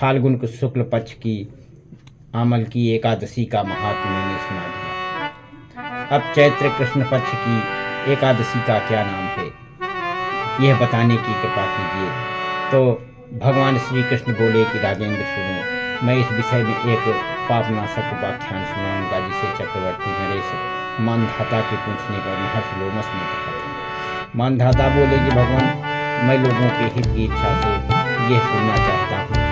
फाल्गुन के शुक्ल पक्ष की आमल की एकादशी का महात्म्य मैंने सुना दिया। अब चैत्र कृष्ण पक्ष की एकादशी का क्या नाम है, यह बताने की कृपा कीजिए। तो भगवान श्री कृष्ण बोले कि राजेंद्र सुनो, मैं इस विषय में एक पापनाशक उपाख्यान सुनाऊंगा जिसे चक्रवर्ती नरेश मानधाता के पूछने पर महर्षि लोमस ने कहा था। मानधाता बोले कि भगवान, मैं लोगों के हित की इच्छा से यह सुनना चाहता हूँ कि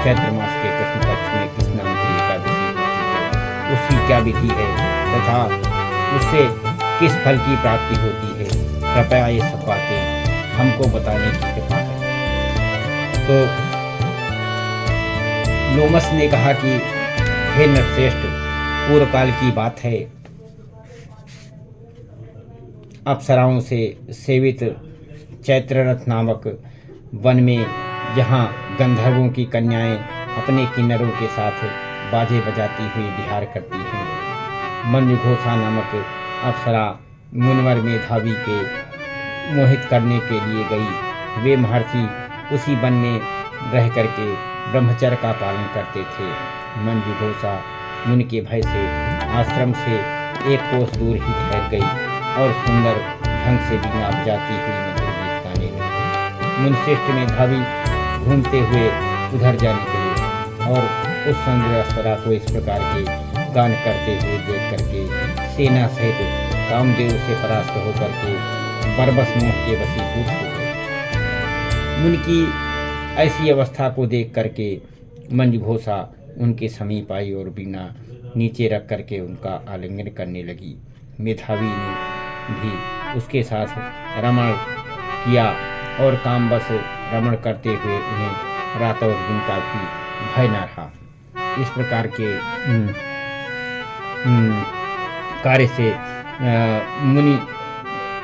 चैत्र मास के कृष्ण पक्ष में किस नाम की एकादशी होती है, उसकी क्या विधि है तथा उससे किस फल की प्राप्ति होती है। कृपया ये सब बातें हमको बताने की कृपा करें। तो लोमस ने कहा कि हे नरश्रेष्ठ, पूर्व काल की बात है, अप्सराओं से सेवित चैत्ररथ नामक वन में, जहाँ गंधर्वों की कन्याएं अपने किन्नरों के साथ बाजे बजाती हुई विहार करती हैं, मंजुघोषा नामक अप्सरा मुनिवर मेधावी के मोहित करने के लिए गई। वे महर्षि उसी वन में रह करके ब्रह्मचर्य का पालन करते थे। मंजुघोषा मुनि के भय से आश्रम से एक कोस दूर ही ठहर गई और सुंदर ढंग से बीना बजाती हुई मधुर गीत गाने लगी। मुनिश्रेष्ठ मेधावी घूमते हुए उधर जा निकले और उस सुंदर अप्सरा को इस प्रकार के गान करते हुए देख करके सेना सहित कामदेव से परास्त होकर के बरबस मोह के वशीभूत हो गए। मुनि की ऐसी अवस्था को देख करके मंजुघोषा उनके समीप आई और बीना नीचे रख करके उनका आलिंगन करने लगी। मेधावी ने भी उसके साथ रमण किया और कामवश रमण करते हुए उन्हें रात और दिन का भी भय न रहा। इस प्रकार के कार्य से मुनि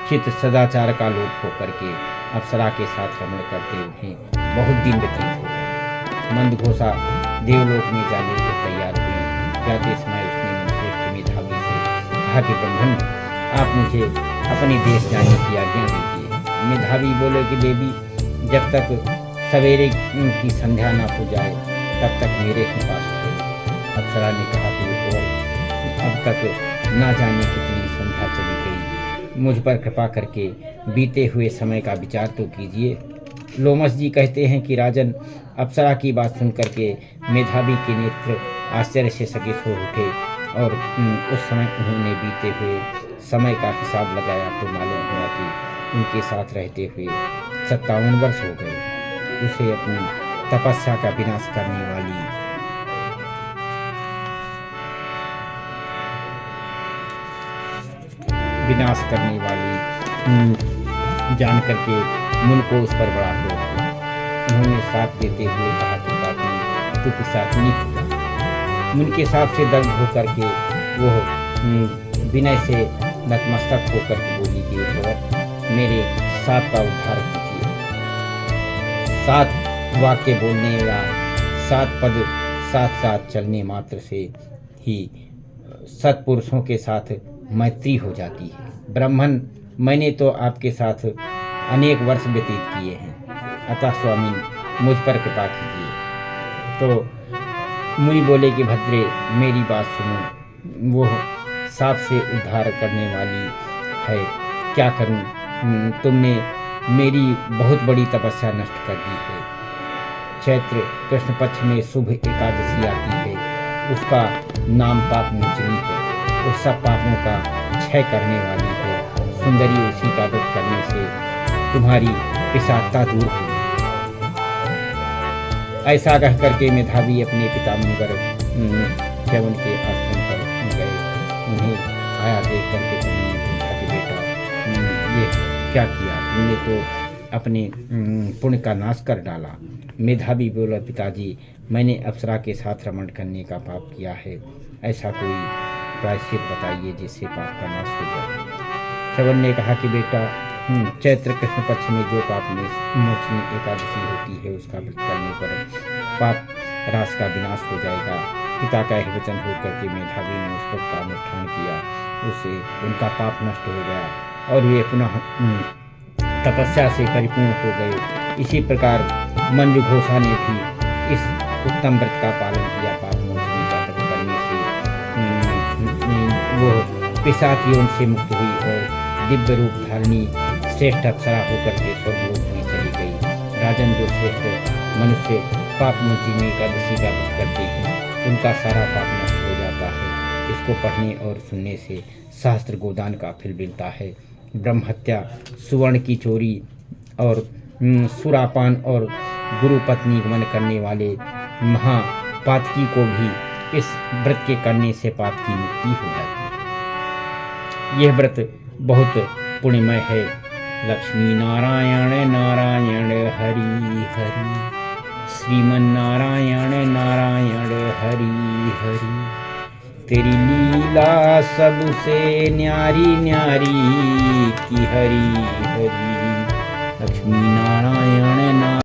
चित्त सदाचार का लोप होकर के अप्सरा के साथ रमण करते उन्हें बहुत दिन व्यतीत हो गए। मंदघोषा देवलोक में जाने को तैयार हुई। जाते समय उसने मुनिश्रेष्ठ मेधावी से कहा कि ब्रह्मन, आप मुझे अपने देश जाने की आज्ञा दीजिए। मेधावी बोले कि देवी, जब तक सवेरे की संध्या न हो जाए तब तक मेरे ही पास रहो। अप्सरा ने कहा कि अब तक ना जाने कितनी संध्या चली गई, मुझ पर कृपा करके बीते हुए समय का विचार तो कीजिए। लोमस जी कहते हैं कि राजन, अप्सरा की बात सुन करके मेधावी के नेत्र आश्चर्य से सकित हो उठे और उस समय उन्होंने बीते हुए समय का हिसाब लगाया तो मालूम हुआ कि उनके साथ रहते हुए 57 वर्ष हो गए। उसे अपनी तपस्या का विनाश करने वाली जान करके मुन को उस पर बड़ा क्रोध हुआ। उन्होंने साथ देते हुए कहा कि बात तू पिशाचनी होगा। मुन के साथ से दर्द होकर के वो विनय से नतमस्तक होकर के बोली कि भगत, मेरे साथ का उद्धार कीजिए। 7 वाक्य बोलने या 7 पद साथ साथ चलने मात्र से ही सत्पुरुषों के साथ मैत्री हो जाती है। ब्राह्मण, मैंने तो आपके साथ अनेक वर्ष व्यतीत किए हैं, अतः स्वामी मुझ पर कृपा कीजिए। तो मुनि बोले कि भद्रे, मेरी बात सुनो, वो सांप से उद्धार करने वाली है, क्या करूं? तुमने मेरी बहुत बड़ी तपस्या नष्ट कर दी है। चैत्र कृष्ण पक्ष में शुभ एकादशी आती है, उसका नाम पाप मोचनी है, उस सब पापों का क्षय करने वाली है। सुंदरी उसी का व्रत करने से तुम्हारी पिशाचता दूर होगी। ऐसा कह करके मेधावी अपने पिता मुनिवर च्यवन के आश्रम पर गए। उन्हें आया देख करके उन्होंने पूछा कि बेटा, ये क्या किया तुमने? तो अपने पुण्य का नाश कर डाला। मेधावी बोला, पिताजी, मैंने अप्सरा के साथ रमण करने का पाप किया है, ऐसा कोई प्रायश्चित बताइए जिससे पाप का नाश हो जाए। च्यवन ने कहा कि बेटा, चैत्र कृष्ण पक्ष में जो पाप मोचनी एकादशी होती है उसका व्रत करने पर पाप रास का विनाश हो जाएगा। पिता का यह वचन होकर के मेधावी ने उस व्रत का अनुष्ठान किया, उससे उनका पाप नष्ट हो गया और वे पुनः तपस्या से परिपूर्ण हो गए। इसी प्रकार मंजुघोषा ने भी इस उत्तम व्रत का पालन किया। पाप मोचनी का व्रत करने से वो पिशाच योनि से मुक्त हुई और दिव्य रूप धारणी श्रेष्ठ अप्सरा होकर के स्वर्गलोक में चली गई। राजन, जो श्रेष्ठ मनुष्य पाप मोचनी एकादशी का व्रत करते हैं उनका सारा पाप नष्ट हो जाता है। इसको पढ़ने और सुनने से शास्त्र गोदान का फल मिलता है। ब्रह्म हत्या, सुवर्ण की चोरी और सुरापान और गुरु पत्नी गमन करने वाले महापातकी को भी इस व्रत के करने से पाप की मुक्ति हो जाती है। यह व्रत बहुत पुण्यमय है। लक्ष्मी नारायण नारायण हरि हरि, श्रीमन नारायण नारायण हरि हरि। तेरी लीला सबसे न्यारी न्यारी की हरि हरि। लक्ष्मी नारायण नारायण